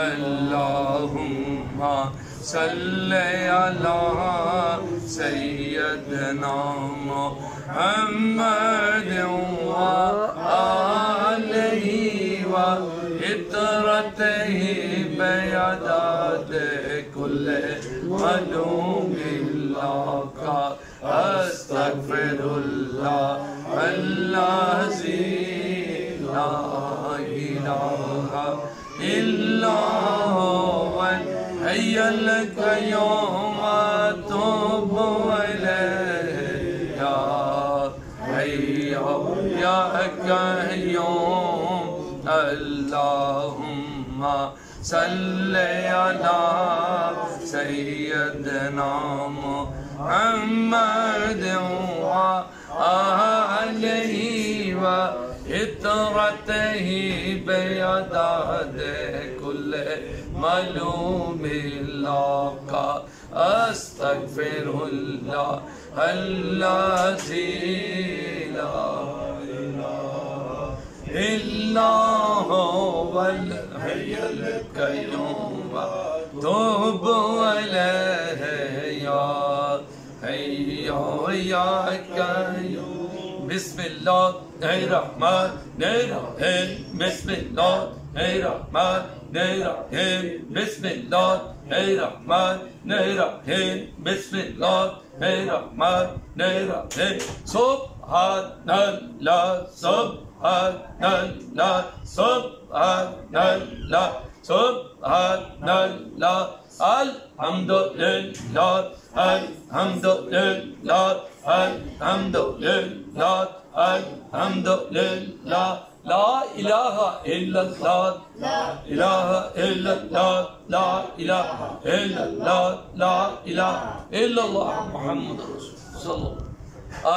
अल्लाहुम्मा सल्ले अला सय्यदना मुहम्मद व आलिहि व इतरतिहि बयादात कुल्ले मलूमिल्लाह का अस्तगफिरुल्लाह अल्लाज़ी ला इलाहा इल्ला हुवल हय्युल क़य्यूम अतूबु इलैहि या हय्यु या क़य्यूम अल्लाहुम्मा सल्ले अला सय्यदना मुहम्मद व आलिहि व इतरतिहि बयादात कुल्ले मलूमिल्लाह का अस्तगफिरुल्लाह अल्लाज़ी ला इलाहा इल्ला हुवल हय्युल क़य्यूम अतूबु इलैहि या हय्यु या क़य्यूम। बिस्मिल्लाहिर्रहमानिर्रहीम बिस्मिल्लाहिर्रहमानिर्रहीम बिस्मिल्लाहिर्रहमानिर्रहीम बिस्मिल्लाहिर्रहमानिर्रहीम। सुब्हानल्लाह सुब्हानल्लाह सुब्हानल्लाह सुब्हानल्लाह अल्हम्दुलिल्लाह अल्हम्दुलिल्लाह अल्हम्दुलिल्लाह अल्हम्दुलिल्लाह ला इलाहा इल्लल्लाह ला इलाहा इल्लल्लाह ला इलाहा इल्लल्लाह ला इलाहा इल्लल्लाह मुहम्मद रसूलुल्लाह।